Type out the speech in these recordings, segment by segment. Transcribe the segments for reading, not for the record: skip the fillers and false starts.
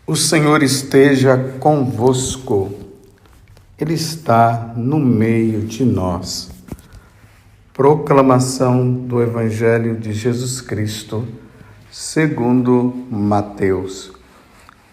O Senhor esteja convosco, Ele está no meio de nós. Proclamação do Evangelho de Jesus Cristo, segundo Mateus.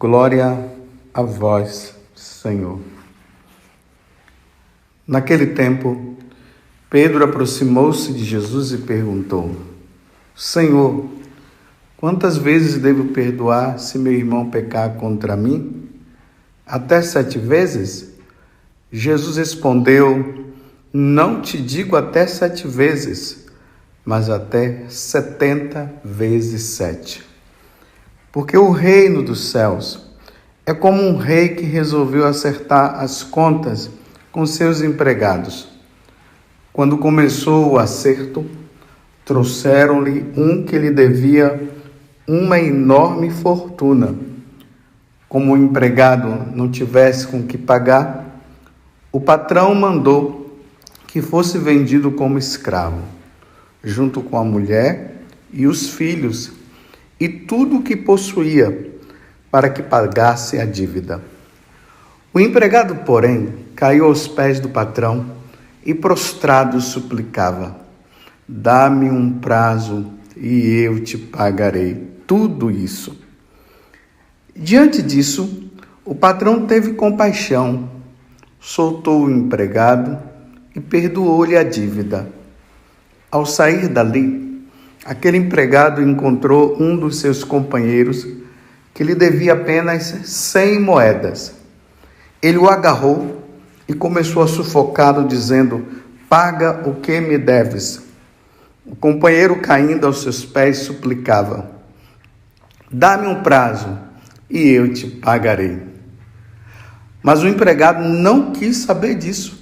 Glória a vós, Senhor. Naquele tempo, Pedro aproximou-se de Jesus e perguntou: Senhor, quantas vezes devo perdoar se meu irmão pecar contra mim? Até 7 vezes? Jesus respondeu: Não te digo até 7 vezes, mas até 70 vezes 7. Porque o reino dos céus é como um rei que resolveu acertar as contas com seus empregados. Quando começou o acerto, trouxeram-lhe um que lhe devia uma enorme fortuna. Como o empregado não tivesse com que pagar, o patrão mandou que fosse vendido como escravo, junto com a mulher e os filhos e tudo o que possuía, para que pagasse a dívida. O empregado, porém, caiu aos pés do patrão e prostrado suplicava: Dá-me um prazo e eu te pagarei tudo isso. Diante disso, o patrão teve compaixão, soltou o empregado e perdoou-lhe a dívida. Ao sair dali, aquele empregado encontrou um dos seus companheiros que lhe devia apenas 100 moedas. Ele o agarrou e começou a sufocá-lo, dizendo: Paga o que me deves. O companheiro, caindo aos seus pés, suplicava: Dá-me um prazo e eu te pagarei. Mas o empregado não quis saber disso.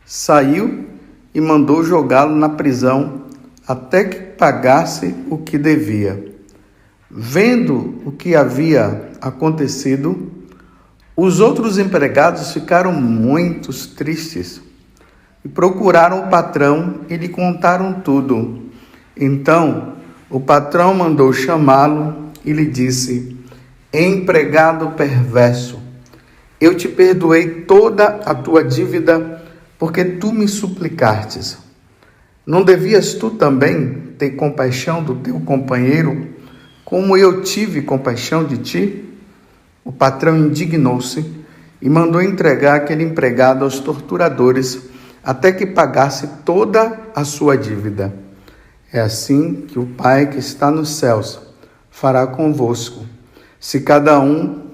Saiu e mandou jogá-lo na prisão até que pagasse o que devia. Vendo o que havia acontecido, os outros empregados ficaram muito tristes e procuraram o patrão e lhe contaram tudo. Então, o patrão mandou chamá-lo e lhe disse: Empregado perverso, eu te perdoei toda a tua dívida porque tu me suplicastes. Não devias tu também ter compaixão do teu companheiro, como eu tive compaixão de ti? O patrão indignou-se e mandou entregar aquele empregado aos torturadores até que pagasse toda a sua dívida. É assim que o Pai que está nos céus fará convosco, se cada um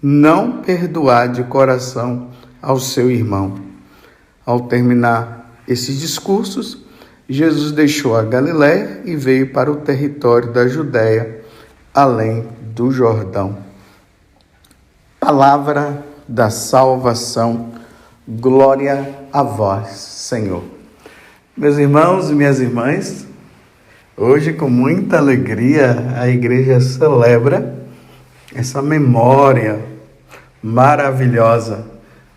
não perdoar de coração ao seu irmão. Ao terminar esses discursos, Jesus deixou a Galiléia e veio para o território da Judéia, além do Jordão. Palavra da salvação. Glória a vós, Senhor. Meus irmãos e minhas irmãs, hoje com muita alegria a igreja celebra essa memória maravilhosa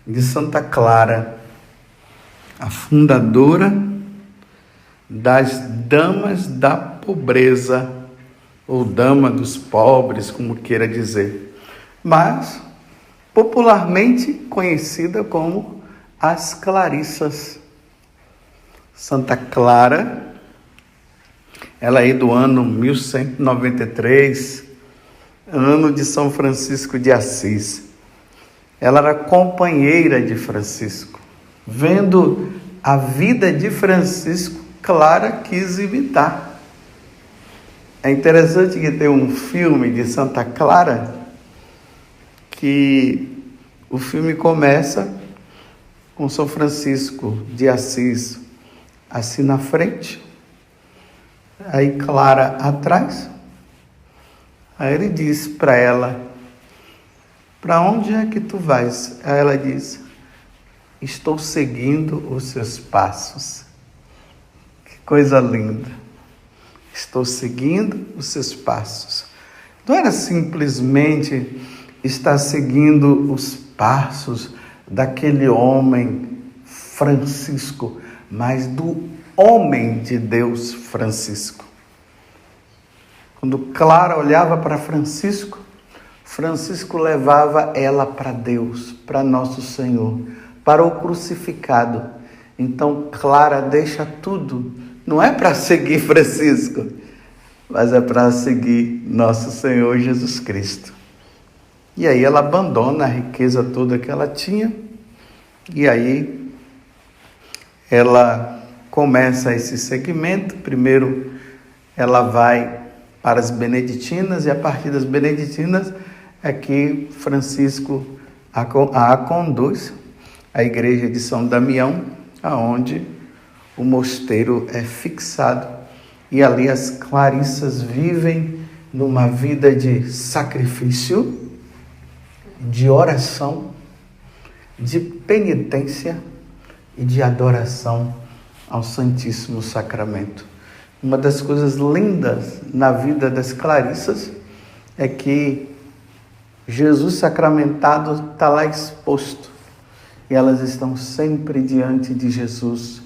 de Santa Clara, a fundadora das Damas da Pobreza, ou Dama dos Pobres, como queira dizer, mas popularmente conhecida como as Clarissas. Santa Clara, ela é do ano 1193, ano de São Francisco de Assis. Ela era companheira de Francisco. Vendo a vida de Francisco, Clara quis imitar. É interessante que tem um filme de Santa Clara, que o filme começa com São Francisco de Assis assim na frente, aí Clara atrás. Aí ele diz para ela: Para onde é que tu vais? Aí ela diz: Estou seguindo os seus passos. Que coisa linda! Estou seguindo os seus passos. Não era simplesmente estar seguindo os passos daquele homem Francisco, mas do homem de Deus Francisco. Quando Clara olhava para Francisco, Francisco levava ela para Deus, para nosso Senhor, para o crucificado. Então, Clara deixa tudo. Não é para seguir Francisco, mas é para seguir nosso Senhor Jesus Cristo. E aí ela abandona a riqueza toda que ela tinha. E aí ela começa esse segmento. Primeiro ela vai para as beneditinas, e a partir das beneditinas é que Francisco a conduz à igreja de São Damião, aonde o mosteiro é fixado, e ali as clarissas vivem numa vida de sacrifício, de oração, de penitência e de adoração ao Santíssimo Sacramento. Uma das coisas lindas na vida das clarissas é que Jesus sacramentado está lá exposto, e elas estão sempre diante de Jesus,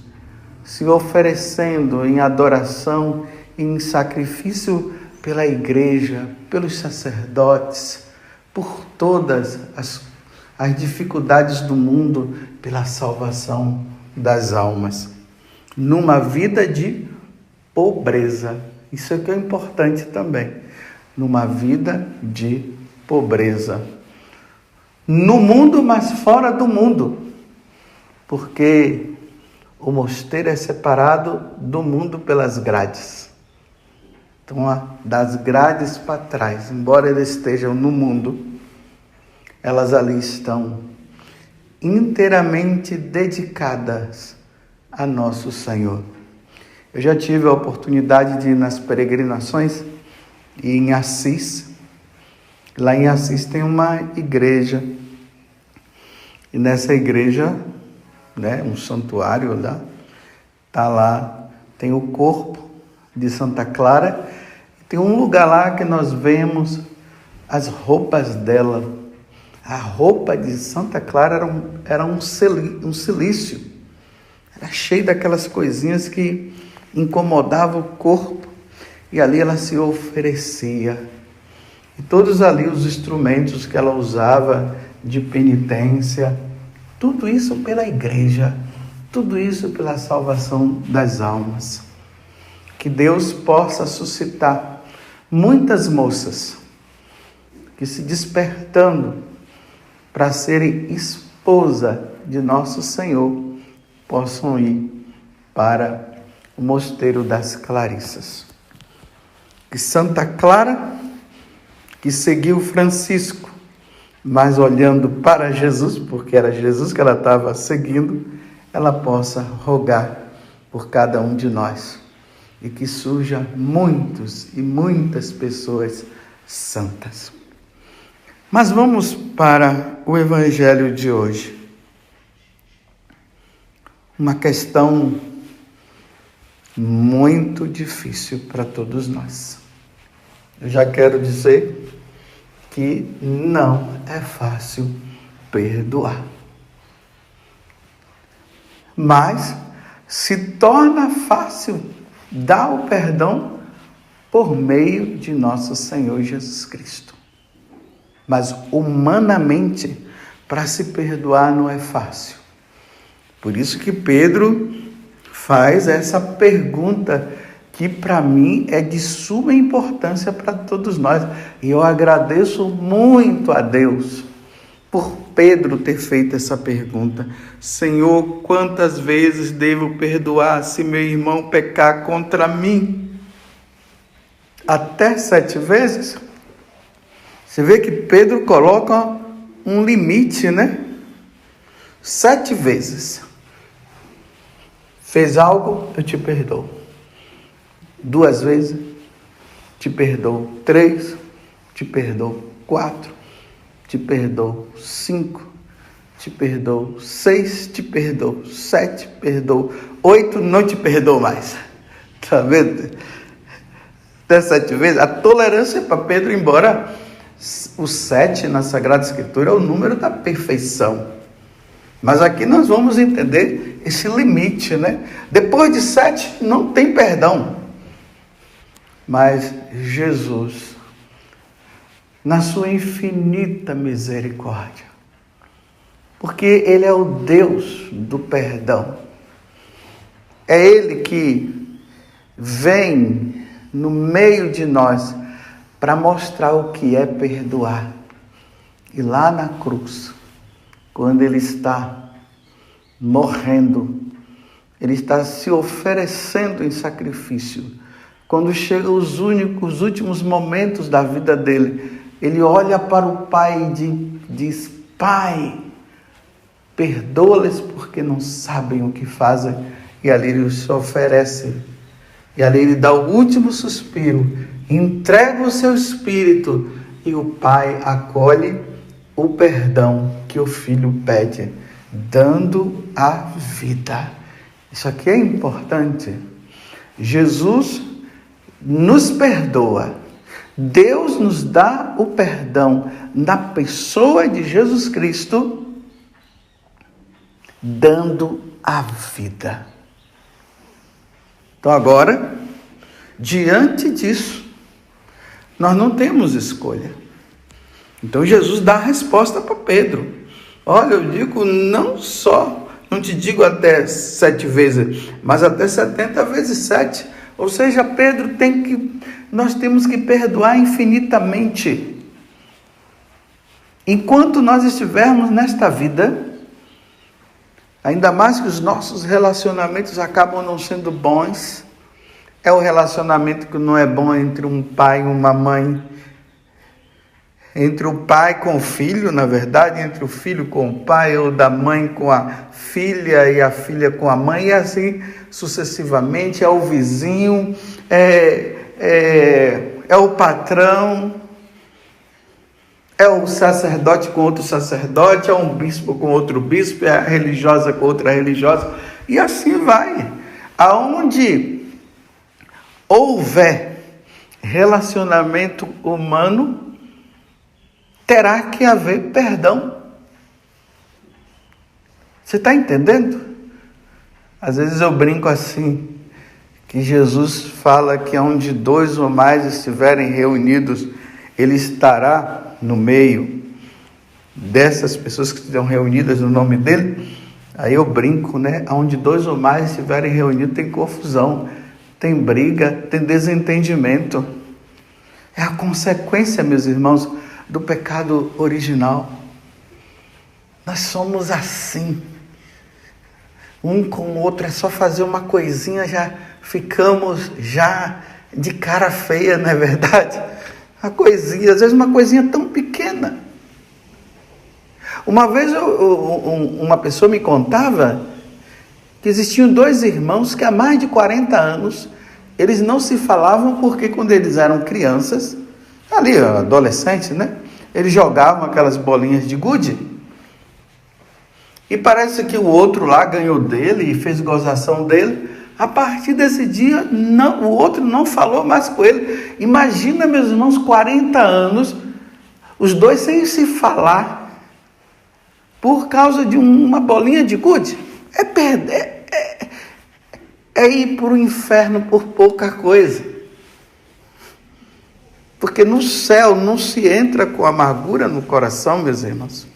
se oferecendo em adoração e em sacrifício pela igreja, pelos sacerdotes, por todas as dificuldades do mundo, pela salvação das almas. Numa vida de pobreza. Isso é que é importante também. Numa vida de pobreza. No mundo, mas fora do mundo. Porque o mosteiro é separado do mundo pelas grades. Então, das grades para trás, embora eles estejam no mundo, elas ali estão inteiramente dedicadas a nosso Senhor. Eu já tive a oportunidade de ir nas peregrinações e em Assis. Lá em Assis tem uma igreja. E nessa igreja, um santuário lá, tem o corpo de Santa Clara. Tem um lugar lá que nós vemos as roupas dela. A roupa de Santa Clara era um cilício. Era cheio daquelas coisinhas que incomodavam o corpo. E ali ela se oferecia. E todos ali os instrumentos que ela usava de penitência, tudo isso pela igreja, tudo isso pela salvação das almas. Que Deus possa suscitar muitas moças que, se despertando para serem esposa de nosso Senhor, possam ir para o mosteiro das Clarissas. Que Santa Clara, que seguiu Francisco, mas olhando para Jesus, porque era Jesus que ela estava seguindo, ela possa rogar por cada um de nós. E que surja muitos e muitas pessoas santas. Mas vamos para o Evangelho de hoje. Uma questão muito difícil para todos nós. Eu já quero dizer que não é fácil perdoar. Mas se torna fácil dar o perdão por meio de nosso Senhor Jesus Cristo. Mas humanamente, para se perdoar não é fácil. Por isso que Pedro faz essa pergunta que para mim é de suma importância para todos nós. E eu agradeço muito a Deus por Pedro ter feito essa pergunta. Senhor, quantas vezes devo perdoar se meu irmão pecar contra mim? Até 7 vezes? Você vê que Pedro coloca um limite, 7 vezes. Fez algo, eu te perdoo. 2 vezes, te perdoo. 3, te perdoo. 4, te perdoo. 5, te perdoo. 6, te perdoo. 7, perdoo. 8, não te perdoo mais. Está vendo? Até 7 vezes. A tolerância para Pedro, embora o 7 na Sagrada Escritura é o número da perfeição. Mas aqui nós vamos entender esse limite, Depois de 7, não tem perdão. Mas Jesus na sua infinita misericórdia. Porque Ele é o Deus do perdão. É Ele que vem no meio de nós para mostrar o que é perdoar. E lá na cruz, quando Ele está morrendo, Ele está se oferecendo em sacrifício. Quando chegam os últimos momentos da vida dele, Ele olha para o Pai e diz: Pai, perdoa-lhes porque não sabem o que fazem. E ali Ele se oferece. E ali Ele dá o último suspiro, entrega o seu espírito e o Pai acolhe o perdão que o Filho pede, dando a vida. Isso aqui é importante. Jesus nos perdoa. Deus nos dá o perdão na pessoa de Jesus Cristo, dando a vida. Então agora, diante disso, nós não temos escolha. Então Jesus dá a resposta para Pedro. Olha, eu digo não te digo até 7 vezes, mas até 70 vezes 7. Ou seja, Pedro nós temos que perdoar infinitamente. Enquanto nós estivermos nesta vida, ainda mais que os nossos relacionamentos acabam não sendo bons, é o relacionamento que não é bom entre um pai e uma mãe, entre o pai com o filho, na verdade, entre o filho com o pai, ou da mãe com a filha e a filha com a mãe, e assim sucessivamente. É o vizinho, é o patrão, é o sacerdote com outro sacerdote, é um bispo com outro bispo, é a religiosa com outra religiosa, e assim vai. Aonde houver relacionamento humano, terá que haver perdão. Você está entendendo? Às vezes eu brinco assim, que Jesus fala que onde 2 ou mais estiverem reunidos, Ele estará no meio dessas pessoas que estão reunidas no nome dEle. Aí eu brinco, né? Onde 2 ou mais estiverem reunidos, tem confusão, tem briga, tem desentendimento. É a consequência, meus irmãos, do pecado original. Nós somos assim. Um com o outro, é só fazer uma coisinha, já ficamos de cara feia, não é verdade? Uma coisinha, às vezes uma coisinha tão pequena. Uma vez uma pessoa me contava que existiam 2 irmãos que há mais de 40 anos, eles não se falavam porque quando eles eram crianças, ali, adolescente, né? Eles jogavam aquelas bolinhas de gude. E parece que o outro lá ganhou dele e fez gozação dele. A partir desse dia, o outro não falou mais com ele. Imagina, meus irmãos, 40 anos, os 2 sem se falar, por causa de uma bolinha de gude. É ir para o inferno por pouca coisa. Porque no céu não se entra com amargura no coração, meus irmãos.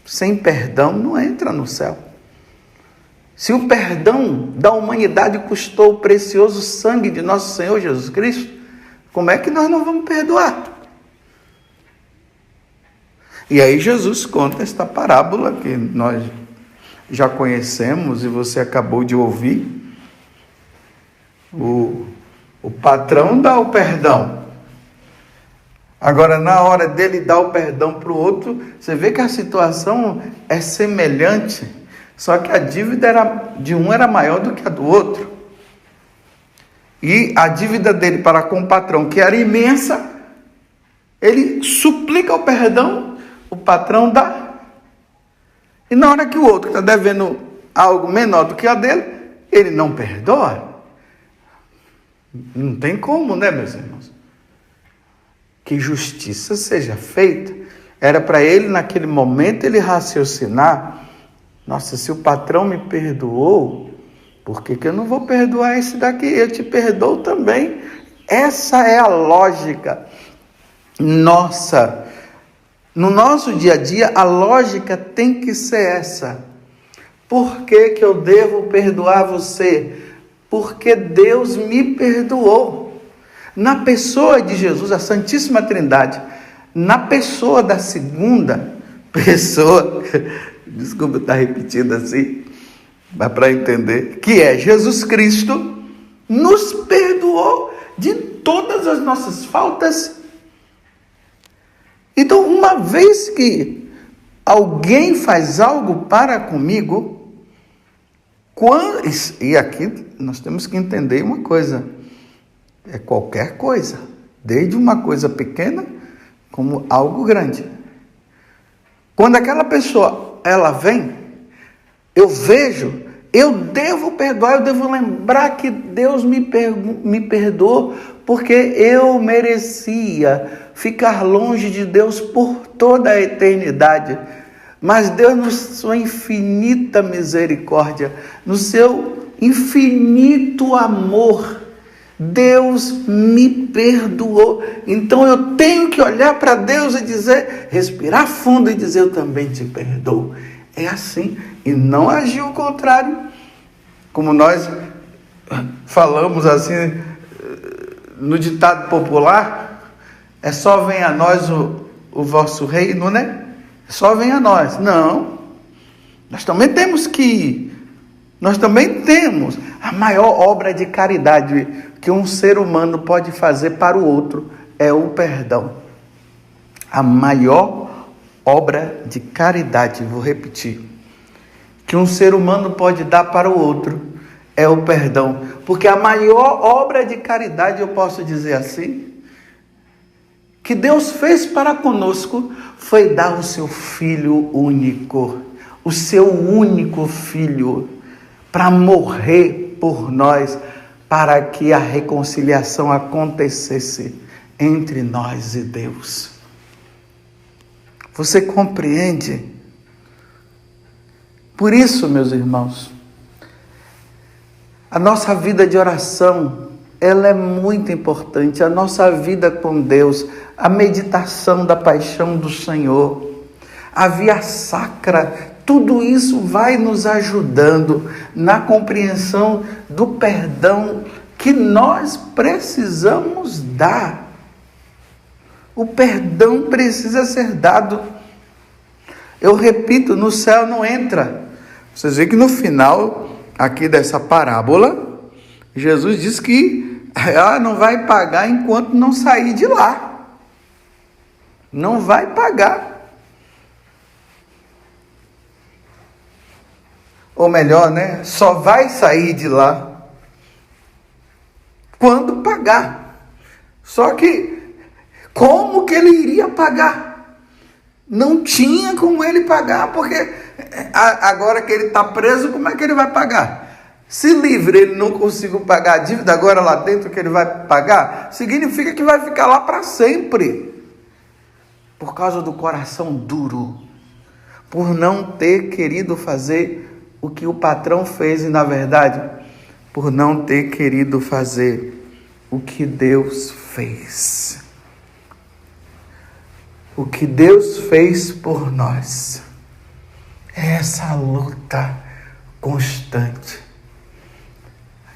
Sem perdão não entra no céu. Se o perdão da humanidade custou o precioso sangue de nosso Senhor Jesus Cristo, como é que nós não vamos perdoar? E aí Jesus conta esta parábola que nós já conhecemos e você acabou de ouvir. O patrão dá o perdão. Agora, na hora dele dar o perdão para o outro, você vê que a situação é semelhante, só que a dívida de um era maior do que a do outro. E a dívida dele para com o patrão, que era imensa, ele suplica o perdão, o patrão dá. E na hora que o outro está devendo algo menor do que a dele, ele não perdoa. Não tem como, né, meus irmãos? Que justiça seja feita. Era para ele, naquele momento, ele raciocinar: nossa, se o patrão me perdoou, por que eu não vou perdoar esse daqui? Eu te perdoo também. Essa é a lógica. nossa. No nosso dia a dia, a lógica tem que ser essa. Por que que eu devo perdoar você? Porque Deus me perdoou. Na pessoa de Jesus, a Santíssima Trindade, na pessoa da segunda pessoa, desculpa estar repetindo assim, mas para entender, que é Jesus Cristo, nos perdoou de todas as nossas faltas. Então, uma vez que alguém faz algo para comigo, e aqui nós temos que entender uma coisa, é qualquer coisa, desde uma coisa pequena como algo grande. Quando aquela pessoa, ela vem, eu vejo, eu devo perdoar, eu devo lembrar que Deus me perdoou, porque eu merecia ficar longe de Deus por toda a eternidade. Mas Deus, na sua infinita misericórdia, no seu infinito amor, Deus me perdoou. Então eu tenho que olhar para Deus e dizer, respirar fundo e dizer, eu também te perdoo. É assim, e não agir o contrário. Como nós falamos assim, no ditado popular, é só venha a nós o vosso reino, né? Só vem a nós. Não. Nós também temos que ir. Nós também temos a maior obra de caridade que um ser humano pode fazer para o outro é o perdão. A maior obra de caridade, vou repetir, que um ser humano pode dar para o outro é o perdão. Porque a maior obra de caridade, eu posso dizer assim, que Deus fez para conosco foi dar o seu Filho único, o seu único Filho, para morrer por nós, para que a reconciliação acontecesse entre nós e Deus. Você compreende? Por isso, meus irmãos, a nossa vida de oração, ela é muito importante. A nossa vida com Deus, a meditação da paixão do Senhor, a via sacra, tudo isso vai nos ajudando na compreensão do perdão que nós precisamos dar. O perdão precisa ser dado. Eu repito, no céu não entra. Vocês veem que no final aqui dessa parábola, Jesus diz que não vai pagar enquanto não sair de lá. Não vai pagar. Ou melhor, né? Só vai sair de lá quando pagar. Só que, como que ele iria pagar? Não tinha como ele pagar, porque agora que ele está preso, como é que ele vai pagar? Se livre, ele não conseguiu pagar a dívida, agora lá dentro que ele vai pagar, significa que vai ficar lá para sempre. Por causa do coração duro, por não ter querido fazer o que o patrão fez e, na verdade, por não ter querido fazer o que Deus fez. O que Deus fez por nós. É essa luta constante.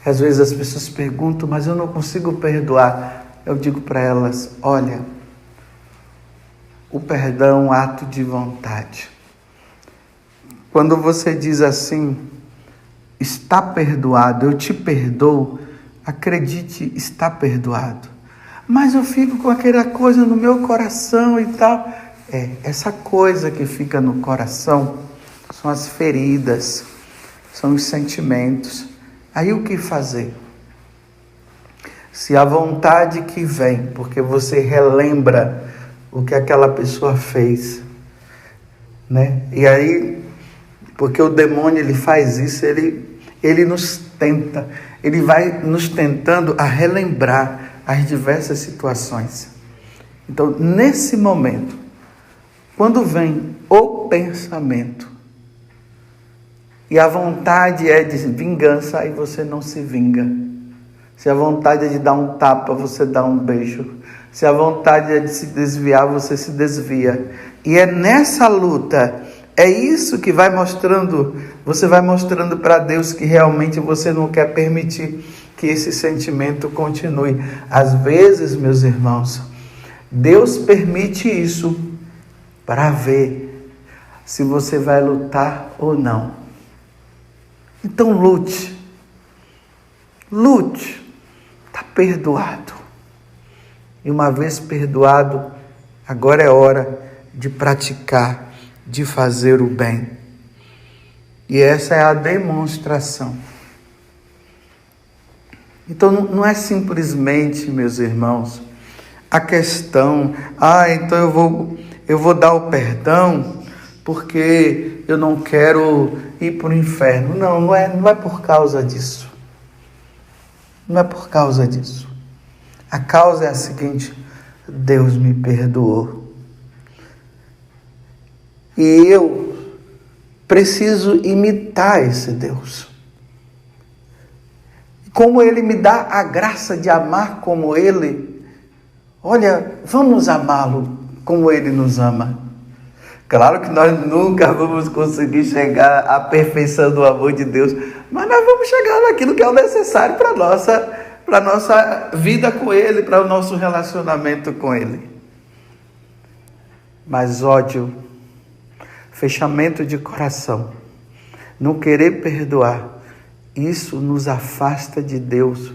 Às vezes as pessoas perguntam, mas eu não consigo perdoar. Eu digo para elas, olha, o perdão é um ato de vontade. Quando você diz assim, está perdoado, eu te perdoo, acredite, está perdoado. Mas eu fico com aquela coisa no meu coração e tal. Essa coisa que fica no coração são as feridas, são os sentimentos. Aí o que fazer? Se a vontade que vem, porque você relembra o que aquela pessoa fez, né? E aí, porque o demônio ele faz isso, ele nos tenta, ele vai nos tentando a relembrar as diversas situações. Então, nesse momento, quando vem o pensamento e a vontade é de vingança, aí você não se vinga. Se a vontade é de dar um tapa, você dá um beijo. Se a vontade é de se desviar, você se desvia. E é nessa luta, é isso que você vai mostrando para Deus que realmente você não quer permitir que esse sentimento continue. Às vezes, meus irmãos, Deus permite isso para ver se você vai lutar ou não. Então lute, está perdoado. E uma vez perdoado, agora é hora de praticar, de fazer o bem. E essa é a demonstração. Então não é simplesmente, meus irmãos, a questão, então eu vou dar o perdão porque eu não quero ir para o inferno. Não é por causa disso. Não é por causa disso. A causa é a seguinte: Deus me perdoou. E eu preciso imitar esse Deus. Como Ele me dá a graça de amar como Ele, olha, vamos amá-lo como Ele nos ama. Claro que nós nunca vamos conseguir chegar à perfeição do amor de Deus, mas nós vamos chegar naquilo que é o necessário para a nossa vida com Ele, para o nosso relacionamento com Ele. Mas ódio, fechamento de coração, não querer perdoar, isso nos afasta de Deus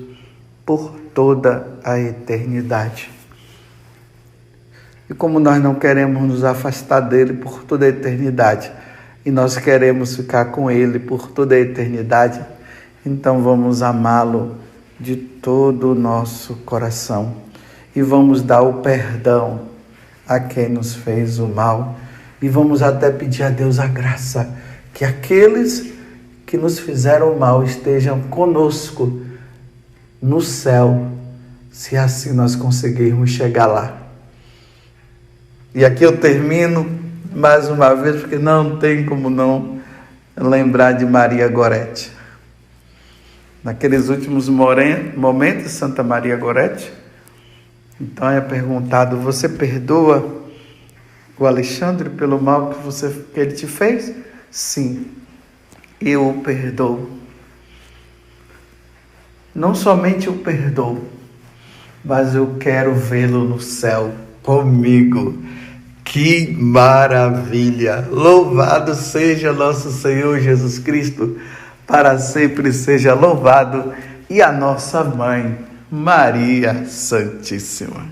por toda a eternidade. E como nós não queremos nos afastar dele por toda a eternidade, e nós queremos ficar com ele por toda a eternidade, então vamos amá-lo de todo o nosso coração e vamos dar o perdão a quem nos fez o mal, e vamos até pedir a Deus a graça que aqueles que nos fizeram mal estejam conosco no céu, se assim nós conseguirmos chegar lá. E aqui eu termino mais uma vez, porque não tem como não lembrar de Maria Gorete. Naqueles últimos momentos, Santa Maria Gorete, então é perguntado: você perdoa o Alexandre pelo mal que ele te fez? Sim, eu o perdoo. Não somente o perdoo, mas eu quero vê-lo no céu comigo. Que maravilha! Louvado seja nosso Senhor Jesus Cristo, para sempre seja louvado, e a nossa Mãe, Maria Santíssima.